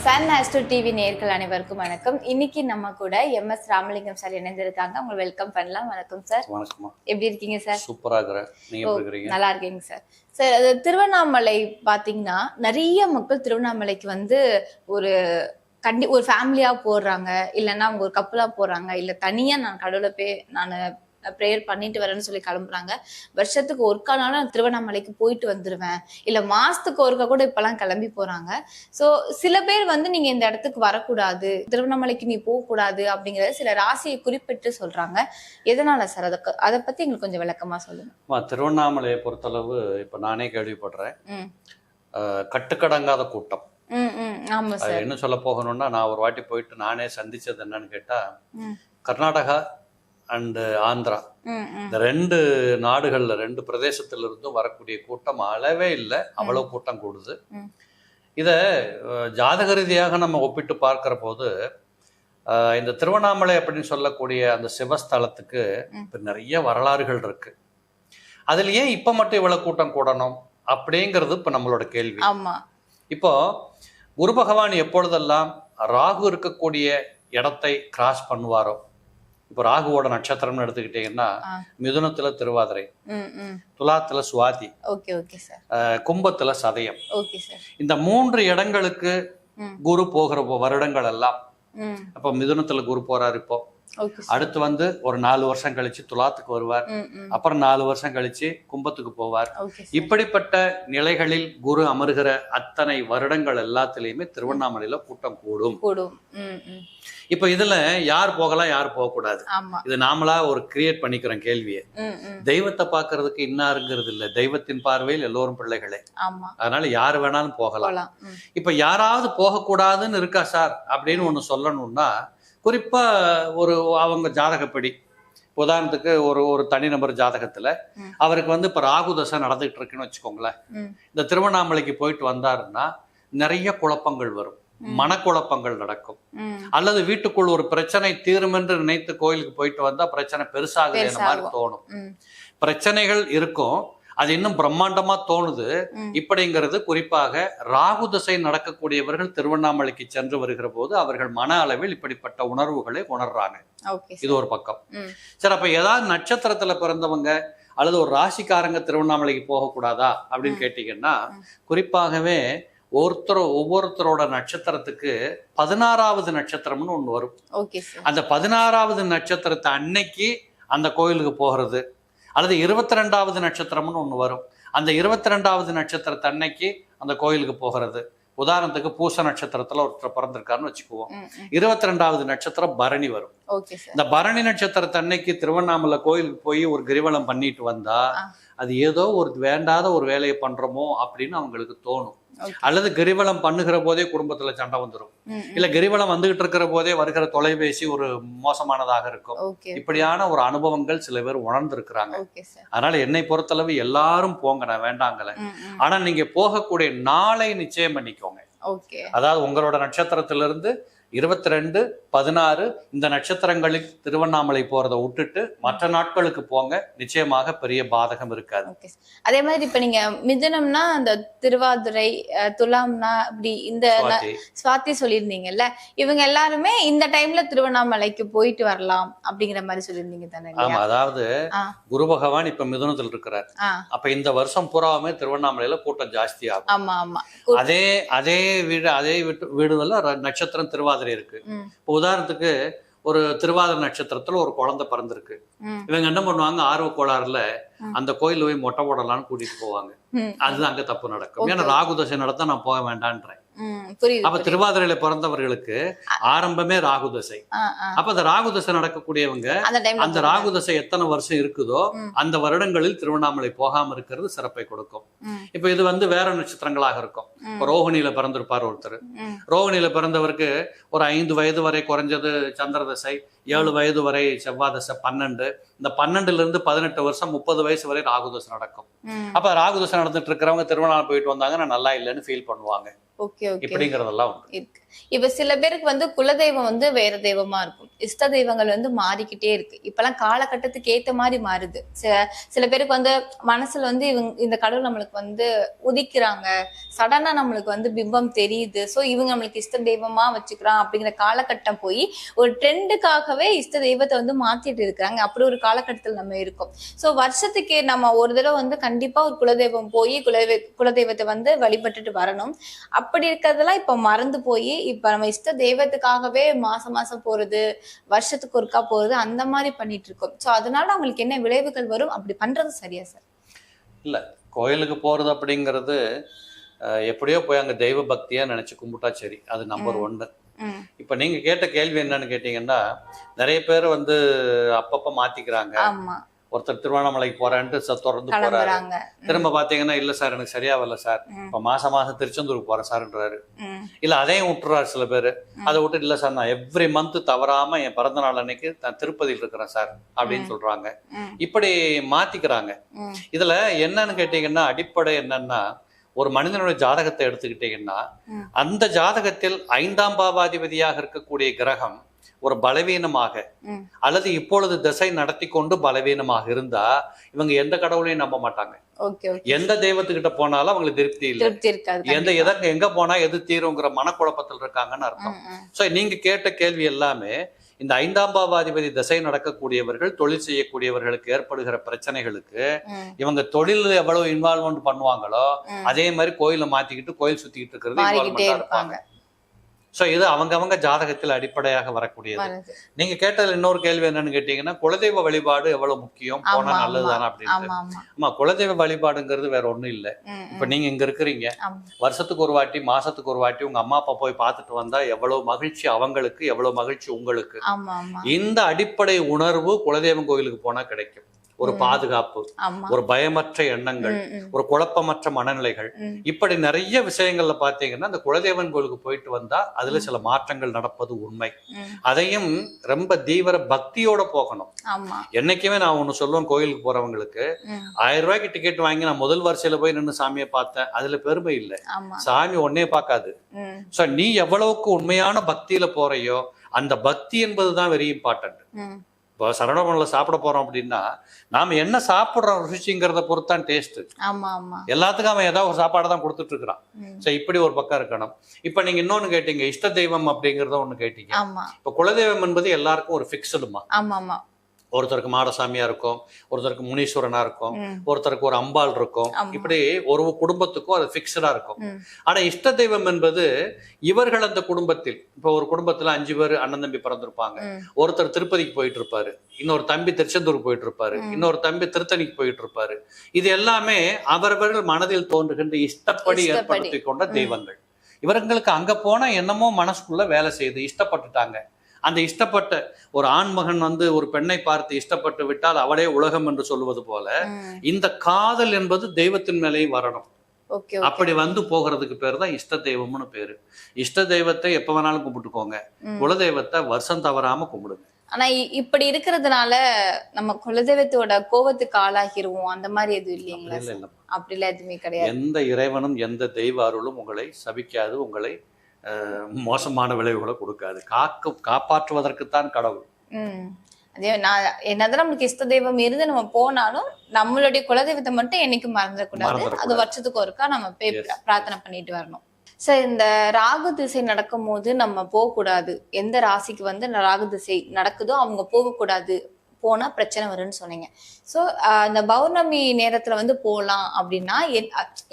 Sun astro TV நேயர்கள் அனைவருக்கும் வணக்கம். இன்னைக்கு நம்ம கூட MS ராமலிங்கம் சார் இணைந்திருக்காங்க. உங்களை வெல்கம் பண்ணலாம். வணக்கம் சார். வணக்கம். எப்படி இருக்கீங்க சார்? சூப்பரா இருக்கிறேன். நீங்க எப்படி இருக்கீங்க? நல்லா இருக்கீங்க சார். சார், அது திருவண்ணாமலை பாத்தீங்கன்னா நிறைய மக்கள் திருவண்ணாமலைக்கு வந்து ஒரு ஒரு ஃபேமிலியா போடுறாங்க, இல்லைன்னா அவங்க ஒரு கப்பலா போறாங்க, இல்ல தனியா நான் கடவுளை நான் ப்ரேயர் பண்ணிட்டு வரேன்னு சொல்லி கிளம்புறாங்க. வருஷத்துக்கு ஒருக்கானாலும் நான் திருவண்ணாமலைக்கு போயிட்டு வந்துருவேன், இல்ல மாசத்துக்கு ஒருக்கா கூட இப்பெல்லாம் கிளம்பி போறாங்க. சோ சில பேர் வந்து நீங்க இந்த இடத்துக்கு வரக்கூடாது, திருவண்ணாமலைக்கு நீ போக கூடாது அப்படிங்கறத சில ராசியை குறிப்பிட்டு சொல்றாங்க. எதனால சார்? அதை பத்தி எங்களுக்கு கொஞ்சம் விளக்கமா சொல்லுங்க. திருவண்ணாமலையை பொறுத்தளவு இப்ப நானே கேள்விப்படுறேன், கட்டுக்கடங்காத கூட்டம். என்ன சொல்ல போகணும்னா, நான் ஒரு வாட்டி போயிட்டு நானே சந்திச்சது என்னன்னு கேட்டா, கர்நாடகா அண்ட் ஆந்திரா, இந்த ரெண்டு நாடுகள்ல ரெண்டு பிரதேசத்துல இருந்தும் வரக்கூடிய கூட்டம் அளவே இல்லை, அவ்வளவு கூட்டம் கூடுது. இத ஜாதக ரீதியாக நம்ம ஒப்பிட்டு பார்க்கிற போது இந்த திருவண்ணாமலை அப்படின்னு சொல்லக்கூடிய அந்த சிவஸ்தலத்துக்கு இப்ப நிறைய வரலாறுகள் இருக்கு. அதுல ஏன் இப்ப மட்டும் இவ்வளவு கூட்டம் கூடணும் அப்படிங்கிறது இப்ப நம்மளோட கேள்வி. இப்போ குரு பகவான் எப்பொழுதெல்லாம் ராகு இருக்கக்கூடிய இடத்தை கிராஸ் பண்ணுவாரோ, இப்போ ராகுவோட நட்சத்திரம்னு எடுத்துக்கிட்டீங்கன்னா மிதுனத்துல திருவாதிரை, துலாத்துல சுவாதி, கும்பத்துல சதயம், இந்த மூன்று இடங்களுக்கு குரு போகிற வருடங்கள் எல்லாம், அப்ப மிதுனத்துல குரு போறாரு. இப்போ அடுத்து வந்து ஒரு 4 வருஷம் கழிச்சு துலாத்துக்கு வருவார், அப்புறம் 4 வருஷம் கழிச்சு கும்பத்துக்கு போவார். இப்படிப்பட்ட நிலைகளில் குரு அமர்கிற அத்தனை வருடங்கள் எல்லாத்திலயுமே திருவண்ணாமலையில கூட்டம் கூடும். இப்ப இதுல யார் போகலாம் யார் போக கூடாது, இது நாமளா ஒரு கிரியேட் பண்ணிக்கிறோம் கேள்வியை. தெய்வத்தை பாக்குறதுக்கு இன்னாருங்கிறது இல்ல, தெய்வத்தின் பார்வையில் எல்லோரும் பிள்ளைகளே. அதனால யாரு வேணாலும் போகலாம். இப்ப யாராவது போகக்கூடாதுன்னு இருக்கா சார் அப்படின்னு ஒண்ணு சொல்லணும்னா, குறிப்பா ஒரு அவங்க ஜாதகப்படி, உதாரணத்துக்கு ஒரு தனிநபர் ஜாதகத்துல அவருக்கு வந்து இப்ப ராகு தசை நடந்துகிட்டு இருக்குன்னு வச்சுக்கோங்களேன். இந்த திருவண்ணாமலைக்கு போயிட்டு வந்தாருன்னா நிறைய குழப்பங்கள் வரும், மனக்குழப்பங்கள் நடக்கும். அல்லது வீட்டுக்குள் ஒரு பிரச்சனை தீரும் என்று நினைத்து கோயிலுக்கு போயிட்டு வந்தா பிரச்சனை பெருசாகுது மாதிரி தோணும். பிரச்சனைகள் இருக்கும், அது இன்னும் பிரம்மாண்டமா தோணுது. இப்படிங்கிறது குறிப்பாக ராகு தசை நடக்கக்கூடியவர்கள் திருவண்ணாமலைக்கு சென்று வருகிற போது அவர்கள் மன அளவில் இப்படிப்பட்ட உணர்வுகளை உணர்றாங்க. இது ஒரு பக்கம். சரி, அப்ப ஏதாவது நட்சத்திரத்துல பிறந்தவங்க அல்லது ஒரு ராசிக்காரங்க திருவண்ணாமலைக்கு போகக்கூடாதா அப்படின்னு கேட்டீங்கன்னா, குறிப்பாகவே ஒவ்வொருத்தரோட நட்சத்திரத்துக்கு 16வது நட்சத்திரம்னு ஒண்ணு வரும். அந்த 16வது நட்சத்திரத்தை அன்னைக்கு அந்த கோயிலுக்கு போகிறது, அல்லது 22வது நட்சத்திரம்னு ஒண்ணு வரும், அந்த 22வது நட்சத்திரத்தை அன்னைக்கு அந்த கோயிலுக்கு போகிறது. உதாரணத்துக்கு பூச நட்சத்திரத்துல ஒருத்தர் பிறந்திருக்காருன்னு வச்சுக்குவோம், 22வது நட்சத்திரம் பரணி வரும். இந்த பரணி நட்சத்திரத்தை அன்னைக்கு திருவண்ணாமலை கோயிலுக்கு போய் ஒரு கிரிவலம் பண்ணிட்டு வந்தா அது ஏதோ ஒரு வேண்டாத ஒரு வேலையை பண்றோமோ அப்படின்னு அவங்களுக்கு தோணும். அல்லது கிரிவலம் பண்ணுகிற போதே குடும்பத்துல சண்டை வந்துடும், இல்ல கிரிவலம் வந்துகிட்டு இருக்கிற போதே வருகிற தொலைபேசி ஒரு மோசமானதாக இருக்கும். இப்படியான ஒரு அனுபவங்கள் சில பேர் உணர்ந்திருக்கிறாங்க. அதனால என்னை பொறுத்தளவு எல்லாரும் போங்க, நான் வேண்டாங்கல. ஆனா நீங்க போகக்கூடிய நாளை நிச்சயம் பண்ணிக்கோங்க. அதாவது உங்களோட நட்சத்திரத்திலிருந்து 22, 16 இந்த நட்சத்திரங்களுக்கு திருவண்ணாமலை போறதை விட்டுட்டு மற்ற நாட்களுக்கு போங்க, நிச்சயமாக பெரிய பாதகம் இருக்காது. அதே மாதிரி இப்ப நீங்க மிதுனம்னா அந்த திருவாதிரை, துலாம்னா அப்படி இந்த சுவாதி சொல்லியிருந்தீங்கல்ல, இவங்க எல்லாருமே இந்த டைம்ல திருவண்ணாமலைக்கு போயிட்டு வரலாம் அப்படிங்கிற மாதிரி சொல்லியிருந்தீங்க தானே? ஆமா, அதாவது குரு பகவான் இப்ப மிதுனத்தில் இருக்கிறார். அப்ப இந்த வருஷம் பூராவுமே திருவண்ணாமலையில கூட்டம் ஜாஸ்தி ஆகும். ஆமா ஆமா, அதே வீடுல நட்சத்திரம் திருவாதிரை இருக்கு. உதாரணத்துக்கு ஒரு திருவாதிரை நட்சத்திரத்துல ஒரு குழந்தை பிறந்திருக்கு, இவங்க என்ன பண்ணுவாங்க, ஆர்வ கோளாறுல அந்த கோயில போய் மொட்டை போடலான்னு கூட்டிட்டு போவாங்க. அதுதான் அங்க தப்பு நடக்கும். ஏன்னா ராகு தசை நடத்தா நான் போக வேண்டான்றேன். அப்ப திருவாதிரையில பிறந்தவர்களுக்கு ஆரம்பமே ராகு தசை. அப்ப அந்த ராகு தசை நடக்கக்கூடியவங்க அந்த ராகு தசை எத்தனை வருஷம் இருக்குதோ அந்த வருடங்களில் திருவண்ணாமலை போகாம இருக்கிறது சிறப்பை கொடுக்கும். இப்ப இது வந்து வேற நட்சத்திரங்களாக இருக்கும். ரோகிணியில பிறந்திருப்பார் ஒருத்தர், ரோகிணியில பிறந்தவருக்கு ஒரு 5 வயது வரை குறைஞ்சது சந்திர தசை, 7 வயது வரை செவ்வாய் தசை, 12 இந்த 12ல இருந்து 18 வருஷம் 30 வயசு வரை ராகு தசை நடக்கும். அப்ப ராகு தசை நடந்துட்டு இருக்கிறவங்க திருவண்ணாமலை போயிட்டு வந்தாங்க நான் நல்லா இல்லைன்னு ஃபீல் பண்ணுவாங்க. இப்படிங்கிறதெல்லாம் இருக்கு. இப்ப சில பேருக்கு வந்து குலதெய்வம் வந்து வேற தெய்வமா இருக்கும், இஷ்ட தெய்வங்கள் வந்து மாறிக்கிட்டே இருக்கு. இப்பெல்லாம் காலகட்டத்துக்கு ஏத்த மாதிரி மாறுது. சில பேருக்கு வந்து மனசுல வந்து இவங்க இந்த கடவுள் நம்மளுக்கு வந்து உதிக்கிறாங்க, சடனா நம்மளுக்கு வந்து பிம்பம் தெரியுது, சோ இவங்க நம்மளுக்கு இஷ்ட தெய்வமா வச்சுக்கிறான் அப்படிங்கிற காலகட்டம் போய் ஒரு ட்ரெண்டுக்காகவே இஷ்ட தெய்வத்தை வந்து மாத்திட்டு இருக்கிறாங்க. அப்படி ஒரு காலகட்டத்தில் நம்ம இருக்கோம். சோ வருஷத்துக்கு நம்ம ஒரு தடவை வந்து கண்டிப்பா ஒரு குலதெய்வம் போய் குலதெய்வத்தை வந்து வழிபட்டுட்டு வரணும். அப்படி இருக்கிறதெல்லாம் இப்ப மறந்து போய் இப்ப நம்ம இஷ்ட தெய்வத்துக்காகவே மாசம் மாசம் போறது, வருஷத்துக்கு ஒருக்கா போறது, அந்த மாதிரி பண்ணிட்டு இருக்கோம். சோ அதனால அவங்களுக்கு என்ன விளைவுகள் வரும்? அப்படி பண்றது சரியா சார்? இல்ல, கோயிலுக்கு போறது அப்படிங்கிறது எப்படியோ போய் அங்க தெய்வ பக்தியா நினைச்சு கும்பிட்டா சரி, அது நம்பர் 1. இப்ப நீங்க கேட்ட கேள்வி என்னன்னு கேட்டீங்கன்னா, நிறைய பேர் வந்து அப்பப்ப மாத்திக்கிறாங்க. ஒருத்தர் திருவண்ணாமலைக்கு போறேன்ட்டு தொடர்ந்து போறாரு, திரும்ப பாத்தீங்கன்னா இல்ல சார் எனக்கு சரியா வரல சார், இப்ப மாசம் திருச்செந்தூருக்கு போறேன் சார்ன்றாரு. இல்ல அதையும் விட்டுறாரு சில பேரு. அதை விட்டு இல்ல சார் நான் எவ்ரி மந்த் தவறாம என் பிறந்த நாள் அன்னைக்கு நான் திருப்பதியில் இருக்கிறேன் சார் அப்படின்னு சொல்றாங்க. இப்படி மாத்திக்கிறாங்க. இதுல என்னன்னு கேட்டீங்கன்னா, அடிப்படை என்னன்னா, ஒரு மனிதனுடைய ஜாதகத்தை எடுத்துக்கிட்டீங்கன்னா, அந்த ஜாதகத்தில் 5ஆம் பாவாதிபதியாக இருக்கக்கூடிய கிரகம் ஒரு பலவீனமாக அல்லது இப்பொழுது திசை நடத்தி கொண்டு பலவீனமாக இருந்தா இவங்க எந்த கடவுளையும் நம்ப மாட்டாங்க. எந்த தெய்வத்துக்கிட்ட போனாலும் அவங்களுக்கு திருப்தி இல்லை. எங்க போனா எது தீருங்கிற மனக்குழப்பத்தில் இருக்காங்கன்னு அர்த்தம். சோ நீங்க கேட்ட கேள்வி எல்லாமே இந்த 5ஆம் பாவாதிபதி திசை நடக்கக்கூடியவர்கள், தொழில் செய்யக்கூடியவர்களுக்கு ஏற்படுகிற பிரச்சனைகளுக்கு இவங்க தொழில் எவ்வளவு இன்வால்வ்மெண்ட் பண்ணுவாங்களோ அதே மாதிரி கோயிலை மாத்திக்கிட்டு கோயில் சுத்திக்கிட்டு இருக்கிறது இன்வால்வ்மெண்டா இருப்பாங்க. சோ இது அவங்க ஜாதகத்தில் அடிப்படையாக வரக்கூடியது. நீங்க கேட்டதுல இன்னொரு கேள்வி என்னன்னு கேட்டீங்கன்னா, குலதெய்வ வழிபாடு எவ்வளவு முக்கியம், போனா நல்லதுதானே அப்படின்னு. ஆமா, குலதெய்வ வழிபாடுங்கிறது வேற ஒண்ணும் இல்லை. இப்ப நீங்க இங்க இருக்கிறீங்க, வருஷத்துக்கு ஒரு வாட்டி மாசத்துக்கு ஒரு வாட்டி உங்க அம்மா அப்பா போய் பார்த்துட்டு வந்தா எவ்வளவு மகிழ்ச்சி அவங்களுக்கு, எவ்வளவு மகிழ்ச்சி உங்களுக்கு. இந்த அடிப்படை உணர்வு குலதெய்வம் கோயிலுக்கு போனா கிடைக்கும். ஒரு பாதுகாப்பு, ஒரு பயமற்ற எண்ணங்கள், ஒரு குழப்பமற்ற மனநிலைகள், இப்படி நிறைய விஷயங்கள்ல பாத்தீங்கன்னா அந்த குலதெய்வன் கோயிலுக்கு போயிட்டு வந்தா அதுல சில மாற்றங்கள் நடப்பது உண்மை. அதையும் ரொம்ப தீவிர பக்தியோட போகணும். என்னைக்குமே நான் ஒண்ணு சொல்லுவேன், கோயிலுக்கு போறவங்களுக்கு 1000 ரூபாய்க்கு டிக்கெட் வாங்கி நான் முதல் வரிசையில போய் நின்று சாமியை பார்த்தேன், அதுல பெருமை இல்லை. சாமி ஒன்னே பார்க்காது. சோ நீ எவ்வளவுக்கு உண்மையான பக்தியில போறையோ அந்த பக்தி என்பதுதான் வெரி இம்பார்ட்டன்ட். இப்போ சரவணபவன்ல சாப்பிட போறோம் அப்படின்னா நாம என்ன சாப்பிடுறோம் ருசிங்கிறத பொறுத்தான் டேஸ்ட். எல்லாத்துக்கும் அவன் ஏதாவது ஒரு சாப்பாடு தான் கொடுத்துட்டு இருக்கிறான். சோ இப்படி ஒரு பக்கம் இருக்கணும். இப்ப நீங்க இன்னொன்னு கேட்டீங்க, இஷ்ட தெய்வம் அப்படிங்கறத ஒண்ணு கேட்டீங்க. இப்ப குலதெய்வம் என்பது எல்லாருக்கும் ஒரு பிக்ஸ்டுமா. ஒருத்தருக்கு மாடசாமியா இருக்கும், ஒருத்தருக்கு முனீஸ்வரனா இருக்கும், ஒருத்தருக்கு ஒரு அம்பாள் இருக்கும். இப்படி ஒரு குடும்பத்துக்கும் அது பிக்ஸ்டா இருக்கும். ஆனா இஷ்ட தெய்வம் என்பது இவர்கள் அந்த குடும்பத்தில், இப்ப ஒரு குடும்பத்துல 5 பேர் அண்ணன் தம்பி பிறந்திருப்பாங்க. ஒருத்தர் திருப்பதிக்கு போயிட்டு இருப்பாரு, இன்னொரு தம்பி திருச்செந்தூருக்கு போயிட்டு இருப்பாரு, இன்னொரு தம்பி திருத்தணிக்கு போயிட்டு இருப்பாரு. இது எல்லாமே அவரவர்கள் மனதில் தோன்றுகின்ற இஷ்டப்படி ஏற்படுத்தி கொண்ட தெய்வங்கள். இவர்களுக்கு அங்க போனா என்னமோ மனசுக்குள்ள வேலை செய்து இஷ்டப்பட்டுட்டாங்க. அந்த இஷ்டப்பட்ட ஒரு ஆண்மகன் வந்து ஒரு பெண்ணை பார்த்து இஷ்டப்பட்டு விட்டால் அவளே உலகம் என்று சொல்லுவது போல இந்த காதல் என்பது தெய்வத்தின் மேலேயும் வரணும். அப்படி வந்து போகிறதுக்கு பேர் தான் இஷ்ட தெய்வம்னு பேரு. இஷ்ட தெய்வத்தை எப்ப வேணாலும் கும்பிட்டுக்கோங்க, குலதெய்வத்தை வருஷம் தவறாம கும்பிடுங்க. ஆனா இப்படி இருக்கிறதுனால நம்ம குலதெய்வத்தோட கோபத்துக்கு ஆளாகிருவோம், அந்த மாதிரி எதுவும் இல்லைங்களா? அப்படி எல்லாம் எதுவுமே கிடையாது. எந்த இறைவனும் எந்த தெய்வ அருளும் உங்களை சபிக்காது, உங்களை மோசமான விளைவுகளை கொடுக்காது. காப்பாற்றுவதற்குத்தான் கடவுள். அதே நான் என்னதான் நம்மளுக்கு இஷ்ட தெய்வம் இருந்து நம்ம போனாலும் நம்மளுடைய குலதெய்வத்தை மட்டும் என்னைக்கு மறந்துடக்கூடாது. அது வருஷத்துக்கு ஒருக்கா நம்ம போய் பிரார்த்தனை பண்ணிட்டு வரணும். சார், இந்த ராகு திசை நடக்கும் போது நம்ம போகக்கூடாது. எந்த ராசிக்கு வந்து ராகு திசை நடக்குதோ அவங்க போகக்கூடாது, போனா பிரச்சனை வரும்னு சொன்னீங்க. சோ இந்த பௌர்ணமி நேரத்துல வந்து போகலாம் அப்படின்னா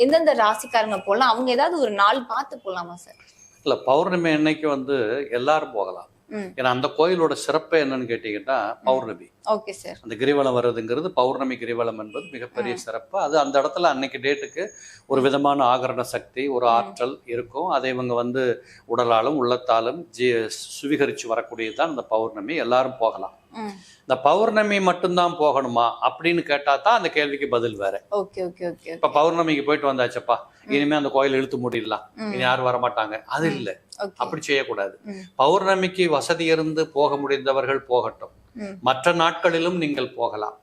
எந்தெந்த ராசிக்காரங்க போகலாம்? அவங்க ஏதாவது ஒரு நாள் பார்த்து போகலாமா சார்? இல்ல, பௌர்ணமி அன்னைக்கு வந்து எல்லாரும் போகலாம். ஏன்னா அந்த கோயிலோட சிறப்பு என்னன்னு கேட்டீங்கன்னா பௌர்ணமி. Okay sir. அந்த கிரிவலம் வர்றதுங்கிறது, பௌர்ணமி கிரிவலம் என்பது மிகப்பெரிய சிறப்பு. அது அந்த இடத்துல அன்னைக்கு டேட்டுக்கு ஒரு விதமான ஆகரண சக்தி, ஒரு ஆற்றல் இருக்கும். அதை இவங்க வந்து உடலாலும் உள்ளத்தாலும் சுவீகரிச்சு வரக்கூடியதுதான் அந்த பௌர்ணமி. எல்லாரும் போகலாம். இந்த பௌர்ணமி மட்டும்தான் போகணுமா அப்படின்னு கேட்டா தான் அந்த கேள்விக்கு பதில் வேற. இப்ப பௌர்ணமிக்கு போயிட்டு வந்தாச்சப்பா, இனிமே அந்த கோயில் இழுத்து மூடிடலாம், இனி யாரும் வரமாட்டாங்க, அது இல்ல. அப்படி செய்யக்கூடாது. பௌர்ணமிக்கு வசதி இருந்து போக முடிந்தவர்கள் போகட்டும், மற்ற நாட்களிலும் நீங்கள் போகலாம்.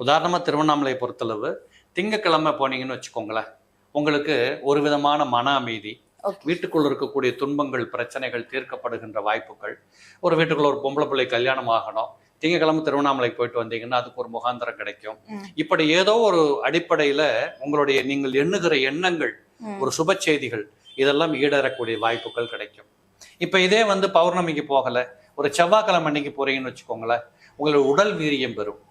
உதாரணமா திருவண்ணாமலை பொறுத்தளவு திங்கக்கிழமை போனீங்கன்னு வச்சுக்கோங்களேன், உங்களுக்கு ஒரு விதமான மன அமைதி, வீட்டுக்குள்ள இருக்கக்கூடிய துன்பங்கள் பிரச்சனைகள் தீர்க்கப்படுகின்ற வாய்ப்புகள். ஒரு வீட்டுக்குள்ள ஒரு பொம்பளை பிள்ளை கல்யாணம் ஆகணும், திங்கக்கிழமை திருவண்ணாமலைக்கு போயிட்டு வந்தீங்கன்னா அதுக்கு ஒரு முகாந்திரம் கிடைக்கும். இப்படி ஏதோ ஒரு அடிப்படையில உங்களுடைய நீங்கள் எண்ணுகிற எண்ணங்கள், ஒரு சுப செய்திகள், இதெல்லாம் ஈடேறக்கூடிய வாய்ப்புகள் கிடைக்கும். இப்ப இதே பௌர்ணமிக்கு போகல, ஒரு செவ்வாய்க்கிழமை அன்னைக்கு போறீங்கன்னு வச்சுக்கோங்களேன், உங்களுடைய உடல் வீரியம் பெறும்,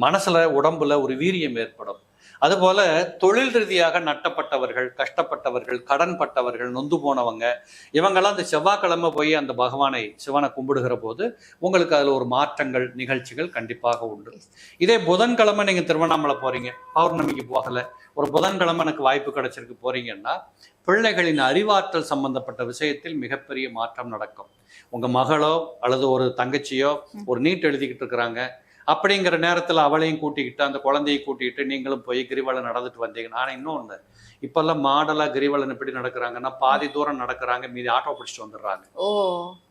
மனசுல உடம்புல ஒரு வீரியம் ஏற்படும். அதுபோல தொழில் ரீதியாக நட்டப்பட்டவர்கள், கஷ்டப்பட்டவர்கள், கடன் பட்டவர்கள், நொந்து போனவங்க, இவங்கெல்லாம் அந்த செவ்வாய்க்கிழமை போய் அந்த பகவானை சிவனை கும்பிடுகிற போது உங்களுக்கு அதுல ஒரு மாற்றங்கள், நிகழ்ச்சிகள் கண்டிப்பாக உண்டு. இதே புதன்கிழமை நீங்க திருவண்ணாமலை போறீங்க, பௌர்ணமிக்கு போகல, ஒரு புதன்கிழமை எனக்கு வாய்ப்பு கிடைச்சிருக்கு போறீங்கன்னா, பிள்ளைகளின் அறிவாற்றல் சம்பந்தப்பட்ட விஷயத்தில் மிகப்பெரிய மாற்றம் நடக்கும். உங்க மகளோ அல்லது ஒரு தங்கச்சியோ ஒரு நீட் எழுதிக்கிட்டு இருக்கிறாங்க, அப்படிங்கிற நேரத்துல அவளையும் கூட்டிக்கிட்டு அந்த குழந்தையை கூட்டிகிட்டு நீங்களும் போய் கிரிவலம் நடந்துட்டு வந்தீங்கன்னா, ஆனா இன்னொன்னு, இப்பெல்லாம் மாடலா கிரிவலம் எப்படி நடக்கிறாங்கன்னா, பாதி தூரம் நடக்கிறாங்க, மீதி ஆட்டோ பிடிச்சிட்டு வந்துடுறாங்க.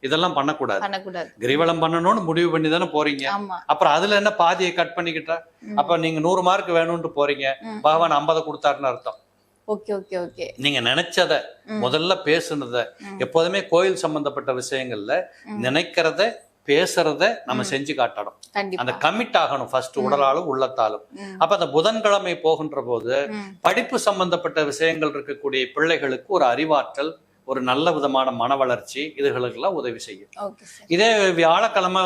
இதெல்லாம் பண்ணக்கூடாது. கிரிவலம் பண்ணணும்னு முடிவு பண்ணி தானே போறீங்க. அப்புறம் அதுல என்ன பாதியை கட் பண்ணிக்கிட்டா, அப்ப நீங்க 100 மார்க் வேணும்னு போறீங்க, பகவான் 50 கொடுத்தாருன்னு அர்த்தம். நீங்க நினைச்சத முதல்ல பேசுனத, எப்போதுமே கோயில் சம்பந்தப்பட்ட விஷயங்கள்ல நினைக்கிறத பேசுறத நம்ம செஞ்சு காட்டணும். அந்த கமிட் ஆகணும் ஃபர்ஸ்ட், உடலாலும் உள்ளத்தாலும். அப்ப அந்த புதன்கிழமை போகின்ற போது படிப்பு சம்பந்தப்பட்ட விஷயங்கள் இருக்கக்கூடிய பிள்ளைகளுக்கு ஒரு அறிவாற்றல், ஒரு நல்ல விதமான மன வளர்ச்சி, இதுகளுக்கெல்லாம் உதவி செய்யும். இதே வியாழக்கிழமை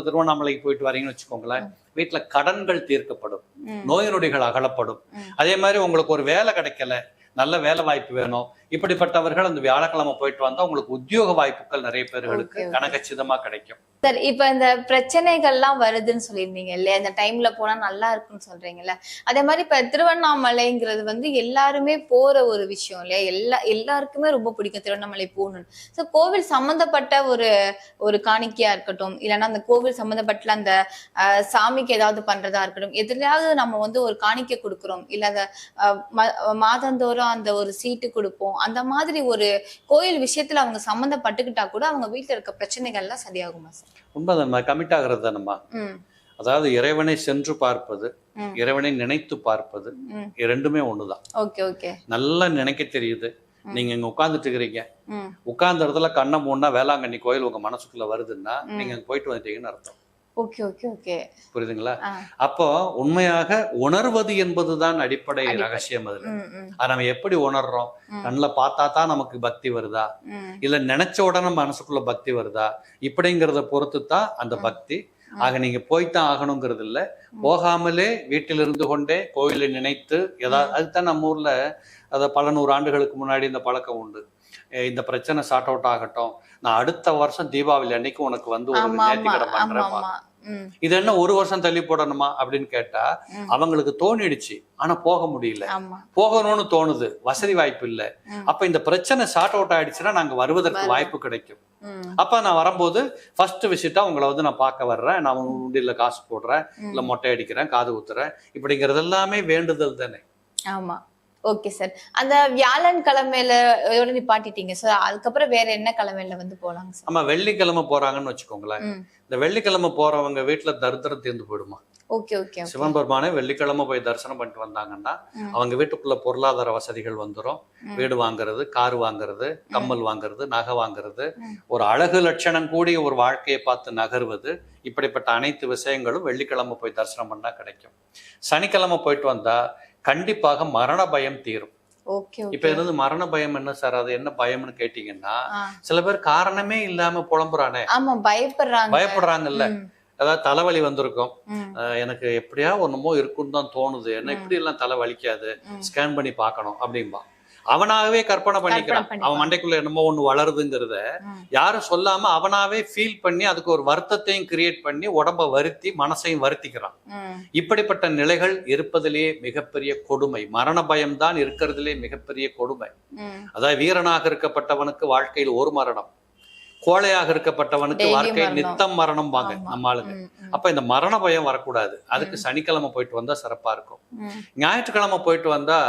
திருவண்ணாமலைக்கு போயிட்டு வரீங்கன்னு வச்சுக்கோங்களேன், வீட்டுல கடன்கள் தீர்க்கப்படும், நோய் நொடிகள் அகலப்படும். அதே மாதிரி உங்களுக்கு ஒரு வேலை கிடைக்கல, நல்ல வேலை வாய்ப்பு வேணும், இப்படிப்பட்டவர்கள் அந்த வியாழக்கிழமை போயிட்டு வந்தா உங்களுக்கு உத்தியோக வாய்ப்புகள் நிறைய பேர்களுக்கு கனகச்சிதமா கிடைக்கும். சார், இப்ப இந்த பிரச்சனைகள்லாம் வருதுன்னு சொல்லியிருந்தீங்க இல்லையா, இந்த டைம்ல போனா நல்லா இருக்குன்னு சொல்றீங்கல்ல, அதே மாதிரி இப்ப திருவண்ணாமலைங்கிறது எல்லாருமே போற ஒரு விஷயம் இல்லையா, எல்லாருக்குமே ரொம்ப பிடிக்கும் திருவண்ணாமலை போகணும்னு. ஸோ கோவில் சம்பந்தப்பட்ட ஒரு காணிக்கையா இருக்கட்டும், இல்லைன்னா அந்த கோவில் சம்பந்தப்பட்ட அந்த சாமிக்கு ஏதாவது பண்றதா இருக்கட்டும், எதுலையாவது நம்ம ஒரு காணிக்கை கொடுக்குறோம், இல்ல அந்த மாதந்தோறும் அந்த ஒரு சீட்டு கொடுப்போம், அந்த மாதிரி ஒரு கோயில் விஷயத்துல அவங்க சம்பந்தப்பட்டுக்கிட்டா கூட அவங்க வீட்டுல இருக்க பிரச்சனைகள்லாம் சரியாகுமா சார்? உண்மைதான், கமிட் ஆகிறது தானம்மா. அதாவது இறைவனை சென்று பார்ப்பது, இறைவனை நினைத்து பார்ப்பது, இரண்டுமே ஒண்ணுதான். நல்லா நினைக்க தெரியுது. நீங்க இங்க உட்கார்ந்துட்டு இருக்கிறீங்க, உட்கார்ந்த இடத்துல கண்ணை மூடனா வேளாங்கண்ணி கோயில் உங்க மனசுக்குள்ள வருதுன்னா நீங்க போயிட்டு வந்துட்டீங்கன்னு அர்த்தம். புரியுதுங்களா? அப்போ உண்மையாக உணர்வது என்பதுதான் அடிப்படை ரகசியம். அதுல அதை நம்ம எப்படி உணர்றோம்? கண்ணுல பார்த்தா தான் நமக்கு பக்தி வருதா, இல்ல நினைச்ச உடனே மனசுக்குள்ள பக்தி வருதா, இப்படிங்கிறத பொறுத்து தான் அந்த பக்தி. ஆக நீங்க போய்தான் ஆகணுங்கிறது இல்ல, போகாமலே வீட்டில் இருந்து கொண்டே கோயிலை நினைத்து ஏதாவது, அதுதான் நம்ம ஊர்ல அத பல 100 ஆண்டுகளுக்கு முன்னாடி இந்த பழக்கம் உண்டு. இந்த பிரச்சனை சார்ட் அவுட் ஆகட்டும், நான் அடுத்த வருஷம் தீபாவளி அன்னைக்கு உனக்கு ஒரு நேர்த்திக்கடன் பண்றேன். இது என்ன 1 வருஷம் தள்ளி போடணுமா அப்படின்னு கேட்டா அவங்களுக்கு தோணிடுச்சு, ஆனா போக முடியல. போகணும்னு தோணுது, வசதி வாய்ப்பு இல்ல. அப்ப இந்த பிரச்சனை சார்ட் அவுட் ஆயிடுச்சுன்னா நாங்க வருவதற்கு வாய்ப்பு கிடைக்கும். அப்ப நான் வரும்போது ஃபர்ஸ்ட் விசிட்டா உங்களை நான் பார்க்க வர்றேன், நான் உண்டியில காசு போடுறேன், இல்ல மொட்டை அடிக்கிறேன், காது ஊத்துறேன், இப்படிங்கிறது எல்லாமே வேண்டுதல் தானே. ஆமா, ஓகே சார். அந்த வியாழன் கிழமையில நிப்பாட்டிட்டீங்க சார், அதுக்கப்புறம் வேற என்ன கிழமையில போலாங்க சார்? ஆமா, வெள்ளிக்கிழமை போறாங்கன்னு வச்சுக்கோங்களேன். இந்த வெள்ளிக்கிழமை போறவங்க வீட்டுல தரித்திரம் தீர்ந்து போயிடுமா. சிவன் பெருமானே வெள்ளிக்கிழமை போய் தரிசனம் பண்ணிட்டு வந்தாங்கன்னா அவங்க வீட்டுக்குள்ள பொருளாதார வசதிகள் வந்துடும். வீடு வாங்குறது, கார் வாங்குறது, கம்மல் வாங்குறது, நகை வாங்குறது, ஒரு அழகு லட்சணம் கூடிய ஒரு வாழ்க்கையை பார்த்து நகர்வது, இப்படிப்பட்ட அனைத்து விஷயங்களும் வெள்ளிக்கிழமை போய் தரிசனம் பண்ணா கிடைக்கும். சனிக்கிழமை போயிட்டு வந்தா கண்டிப்பாக மரண பயம் தீரும். இப்ப என்னது மரண பயம் என்ன சார், அது என்ன பயம்னு கேட்டீங்கன்னா, சில பேர் காரணமே இல்லாம புலம்புறானே, பயப்படுறாங்கல்ல. அதாவது தலைவலி வந்திருக்கும், எனக்கு எப்படியா ஒண்ணுமோ இருக்குன்னு தான் தோணுது, என்ன இப்படி எல்லாம் தலை வலிக்காது, ஸ்கேன் பண்ணி பார்க்கணும் அப்படின்பா. அவனாவே கற்பனை பண்ணிக்கிறான், அவன் மண்டைக்குள்ள என்னமோ ஒண்ணு வளருதுங்கிறத யாரும் சொல்லாம அவனாவே ஃபீல் பண்ணி அதுக்கு ஒரு வருத்தத்தையும் கிரியேட் பண்ணி உடம்ப வருத்தி மனசையும் வருத்திக்கிறான். இப்படிப்பட்ட நிலைகள் இருப்பதிலேயே மிகப்பெரிய கொடுமை. மரண பயம்தான் இருக்கிறதுலே மிகப்பெரிய கொடுமை. அதாவது வீரனாக இருக்கப்பட்டவனுக்கு வாழ்க்கையில் ஒரு மரணம், கோழையாக இருக்கப்பட்டவனுக்கு Daily வாழ்க்கை மரணம். நித்தம் மரணம் வாங்க ஆமா. நம்ம ஆளுங்க. ம். அப்ப இந்த மரண பயம் வரக்கூடாது. அதுக்கு சனிக்கிழமை போயிட்டு வந்தா சிறப்பா இருக்கும். ம். ஞாயிற்றுக்கிழமை போயிட்டு வந்தா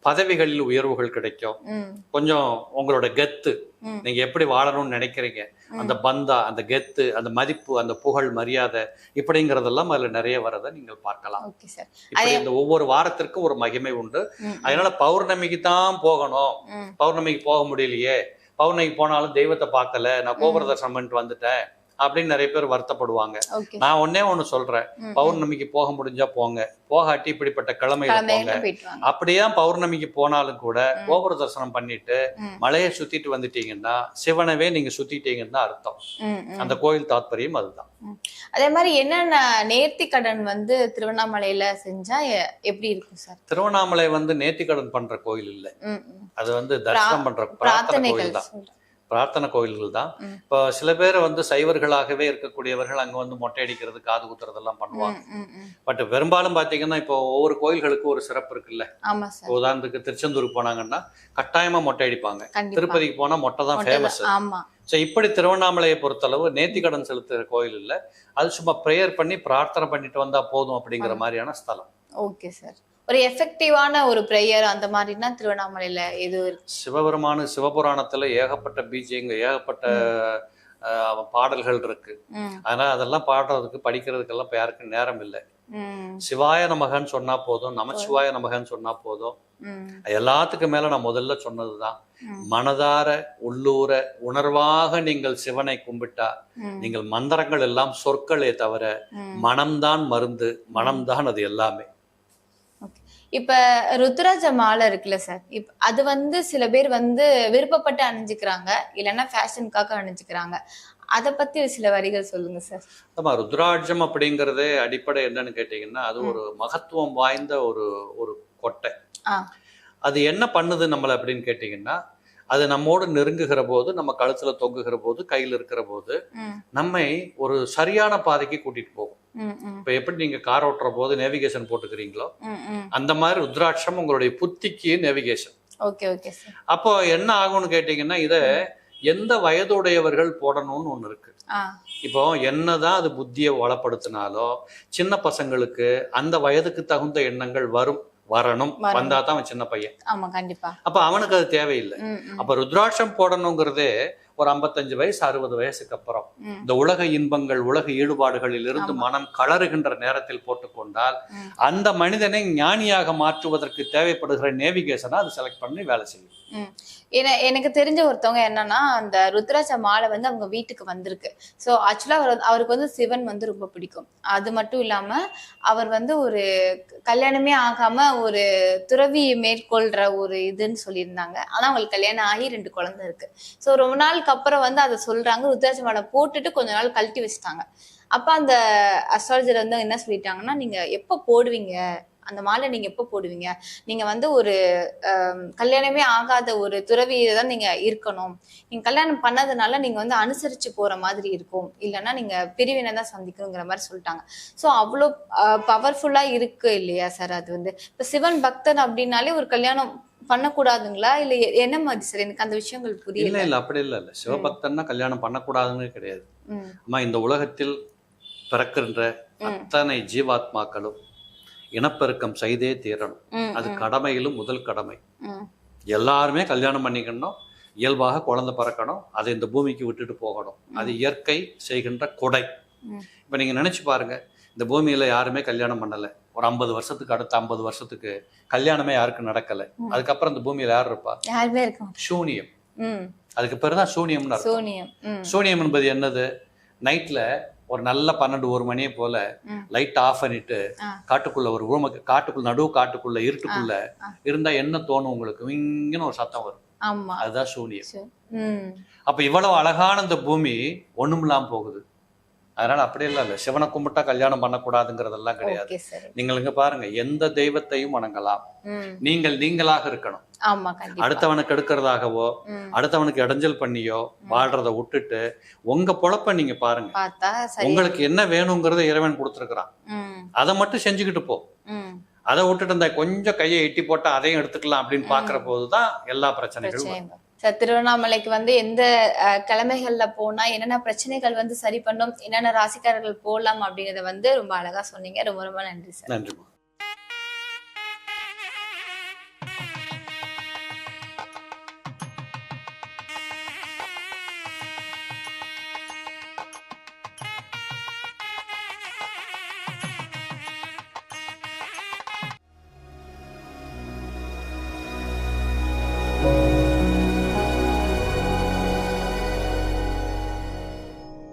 பதவிகளில் உயர்வுகள் கிடைக்கும். ம். கொஞ்சம் உங்களோட கெத்து, ம். நீங்க எப்படி வாழணும்னு நினைக்கிறீங்க, அந்த பந்தா, அந்த கெத்து, அந்த மதிப்பு, அந்த புகழ், மரியாதை இப்படிங்கிறதெல்லாம் அதுல நிறைய வரதை நீங்கள் பார்க்கலாம். Okay sir. இப்படி இந்த ஒவ்வொரு வாரத்திற்கும் ஒரு மகிமை உண்டு. ம். அதனால பௌர்ணமிக்கு தான் போகணும், ம். பௌர்ணமிக்கு போக முடியலையே, பௌர்ணமிக்கு போனாலும் தெய்வத்தை பார்க்கல, நான் கோபுர தரிசனம் பண்ணிட்டு வந்துட்டேன் அப்படின்னு நிறைய பேர் வருத்தப்படுவாங்க. ஓகே. நான் ஒண்ணு சொல்றேன், ம். பௌர்ணமிக்கு போக முடிஞ்சா போங்க, போகாட்டி இப்படிப்பட்ட கிழமையில போங்க. கிழமையில போயிட்டு வாங்க. அப்படியே பௌர்ணமிக்கு போனாலும் கூட கோபுர தரிசனம் பண்ணிட்டு ம். மலையை சுத்திட்டு வந்துட்டீங்கன்னா சிவனவே நீங்க சுத்திட்டீங்கன்னு தான் அர்த்தம். ம். ம். அந்த கோயில் தாத்பரியம் அதுதான். அதே மாதிரி என்னென்ன நேர்த்தி கடன் வந்து திருவண்ணாமலையில செஞ்சா எப்படி இருக்கும் சார்? திருவண்ணாமலை நேர்த்திக்கடன் பண்ற கோயில் இல்லை. ம். ம். அது தரிசனம் பண்ற பிரார்த்தனை பிரார்த்தனைகள் கோயில் தான். சொல்றேன். பிரார்த்தனை கோயில்கள் தான். ம். இப்போ சில பேர் சைவர்களாகவே இருக்கக்கூடியவர்கள் அங்க மொட்டை அடிக்கிறது, காது குத்துறதெல்லாம் பண்ணுவாங்க. ம். ம். ம். பட் பெரும்பாலும் பாத்தீங்கன்னா இப்போ ஒவ்வொரு கோயில்களுக்கும் ஒரு சிறப்பு இருக்குல்ல. ஆமா சார். உதாரணத்துக்கு திருச்செந்தூருக்கு போனாங்கன்னா கட்டாயமா மொட்டை அடிப்பாங்க. கண்டிப்பா. திருப்பதிக்கு போனா மொட்டை தான் ஃபேமஸ். ஆமா. ஸோ இப்படி திருவண்ணாமலையை பொறுத்தளவு நேர்த்திக்கடன் செலுத்துற கோயில் இல்லை. அது சும்மா ப்ரேயர் பண்ணி பிரார்த்தனை பண்ணிட்டு வந்தா போதும் அப்படிங்கிற மாதிரியான ஸ்தலம். Okay sir. ஒரு எஃபெக்டிவான ஒரு பிரேயர் அந்த மாதிரினா திருவண்ணாமலையில எது இருக்கு? சிவபுராணத்துல ஏகப்பட்ட பீஜிங்க, ஏகப்பட்ட பாடல்கள் இருக்கு. ம். அதனால அதெல்லாம் பாடுறதுக்கு படிக்கிறதுக்கெல்லாம் இப்ப யாருக்கும் நேரம் இல்லை. ம். சிவாய நமகன்னு சொன்னா போதும், நமச்சிவாய நமகன்னு சொன்னா போதும். ம். எல்லாத்துக்கும் மேல நான் முதல்ல சொன்னதுதான், ம். மனதார உள்ளூர உணர்வாக நீங்கள் சிவனை கும்பிட்டா ம். நீங்கள் மந்திரங்கள் எல்லாம் சொற்களே தவிர ம். மனம்தான் மருந்து, மனம்தான் அது எல்லாமே. இப்ப ருத்ராஜ மாலை இருக்குல்ல சார், அது சில பேர் விருப்பப்பட்டு அணிஞ்சுக்கிறாங்க, இல்லைன்னா ஃபேஷனுக்காக அணிஞ்சுக்கிறாங்க. அத பத்தி சில வரிகள் சொல்லுங்க சார். ஆமா, ருத்ராட்சம் அப்படிங்கறதே அடிப்படை என்னன்னு கேட்டீங்கன்னா, அது ஒரு மகத்துவம் வாய்ந்த ஒரு ஒரு கொட்டை. அது என்ன பண்ணுது நம்மள அப்படின்னு கேட்டீங்கன்னா, அது நம்மோடு நெருங்குகிற போது, நம்ம கழுத்துல தொங்குகிற போது, கையில் இருக்கிற போது நம்மை ஒரு சரியான பாதைக்கு கூட்டிட்டு போகும். இப்ப எப்படி நீங்க கார் ஓட்டுற போது நேவிகேஷன் போட்டுக்கிறீங்களோ, அந்த மாதிரி ருத்ராட்சம் உங்களுடைய புத்திக்கு நேவிகேஷன். Okay okay sir. அப்போ என்ன ஆகும்னு கேட்டீங்கன்னா, இத எந்த வயதுடையவர்கள் போடணும்னு ஒண்ணு இருக்கு. இப்போ என்னதான் அது புத்தியை வளப்படுத்தினாலும் சின்ன பசங்களுக்கு அந்த வயதுக்கு தகுந்த எண்ணங்கள் வரணும், வந்தா தான் அவன் சின்ன பையன். ஆமா, கண்டிப்பா. அப்ப அவனுக்கு அது தேவையில்லை. அப்ப ருத்ராட்சம் போடணுங்கிறதே ஒரு 55 வயசு 60 வயசுக்கு அப்புறம் இந்த உலக இன்பங்கள், உலக ஈடுபாடுகளில் இருந்து மனம் கலறுகின்ற நேரத்தில் போட்டுக்கொண்டால் அந்த மனிதனை ஞானியாக மாற்றுவதற்கு தேவைப்படுகிற நேவிகேஷனா அது செலக்ட் பண்ணி வேலை செய்யும். எனக்கு தெரிஞ்ச ஒருத்தவங்க என்னன்னா, அந்த ருத்ராட்ச மாலை அவங்க வீட்டுக்கு வந்திருக்கு. ஸோ ஆக்சுவலா அவருக்கு சிவன் ரொம்ப பிடிக்கும். அது மட்டும் இல்லாம அவர் ஒரு கல்யாணமே ஆகாம ஒரு துறவி மேற்கொள்ற ஒரு இதுன்னு சொல்லியிருந்தாங்க. ஆனா அவங்களுக்கு கல்யாணம் ஆகி 2 குழந்தை இருக்கு. ஸோ ரொம்ப நாளுக்கு அப்புறம் அதை சொல்றாங்க, ருத்ராட்ச மாலை போட்டுட்டு கொஞ்ச நாள் கழட்டி வச்சுட்டாங்க. அப்ப அந்த அஸ்ட்ராலஜர் என்ன சொல்லிட்டாங்கன்னா, நீங்க எப்ப போடுவீங்க அந்த மாலை, நீங்க எப்ப போடுவீங்க, நீங்க ஒரு கல்யாணமே ஆகாத ஒரு துறவியதான் நீங்க இருக்கணும். நீங்க கல்யாணம் பண்ணதுனால நீங்க அனுசரிச்சு போற மாதிரி இருக்கும், இல்லைன்னா நீங்க பிரிவினை தான் சந்திக்கணுங்கிற மாதிரி சொல்லிட்டாங்க. ஸோ அவ்வளோ பவர்ஃபுல்லா இருக்கு இல்லையா சார்? அது இப்ப சிவன் பக்தன் அப்படின்னாலே ஒரு கல்யாணம் பண்ணக்கூடாதுங்களா, இல்ல என்ன மாதிரி சார்? எனக்கு அந்த விஷயங்கள் புரியல. இல்ல அப்படி இல்ல. சிவபக்தன்னா கல்யாணம் பண்ணக்கூடாதுன்னு கிடையாது. அம்மா, இந்த உலகத்தில் பிறக்கின்ற அத்தனை ஜீவாத்மாக்களும் இனப்பெருக்கம் செய்தே தீரணும். அது கடமையிலும் முதல் கடமை. எல்லாருமே கல்யாணம் பண்ணிக்கணும், இயல்பாக குழந்தை பிறக்கணும், அதை இந்த பூமிக்கு விட்டுட்டு போகணும். அது இயற்கை செய்கின்ற கொடை. இப்ப நீங்க நினைச்சு பாருங்க, இந்த பூமியில யாருமே கல்யாணம் பண்ணல, ஒரு 50 வருஷத்துக்கு அடுத்த 50 வருஷத்துக்கு கல்யாணமே யாருக்கும் நடக்கல. அதுக்கப்புறம் இந்த பூமியில யார் இருப்பா? யாருமே இருக்க. சூனியம். அதுக்கு பேருதான் சூனியம்னு அர்த்தம். சூனியம் என்பது என்னது? நைட்ல ஒரு நல்ல 12-1 மணியை போல லைட் ஆஃப் பண்ணிட்டு காட்டுக்குள்ள ஒரு ரூமுக்கு, காட்டுக்குள்ள இருட்டுக்குள்ள இருந்தா என்ன தோணும் உங்களுக்கு? இங்கன்னு ஒரு சத்தம் வரும். அதுதான் சூனியம். அப்ப இவ்வளவு அழகான இந்த பூமி ஒண்ணுமில்லாம போகுது. அதனால அப்படி இல்ல சிவனை கும்பிட்டா கல்யாணம் பண்ணக்கூடாதுங்கிறதெல்லாம் கிடையாது. நீங்கள் இங்க பாருங்க, எந்த தெய்வத்தையும் வணங்கலாம், நீங்கள் நீங்களாக இருக்கணும். அடுத்தவனுக்கு எடுக்கிறதாகவோ அடுத்தவனுக்கு இடைஞ்சல் பண்ணியோ வாழ்றத விட்டுட்டு உங்க பொழப்ப நீங்க பாருங்க. உங்களுக்கு என்ன வேணுங்கிறத இறைவன் கொடுத்துருக்கிறான், அதை மட்டும் செஞ்சுக்கிட்டு போ. அதை விட்டுட்டு இந்த கொஞ்சம் கையை எட்டி போட்டா அதையும் எடுத்துக்கலாம் அப்படின்னு பாக்குற போதுதான் எல்லா பிரச்சனைகளும். சார் திருவண்ணாமலைக்கு வந்து எந்த கிழமைகள்ல போனா என்னென்ன பிரச்சனைகள் வந்து சரி பண்ணும், என்னென்ன ராசிக்காரர்கள் போகலாம் அப்படிங்கறத வந்து ரொம்ப அழகா சொன்னீங்க. ரொம்ப ரொம்ப நன்றி சார். நன்றிமா.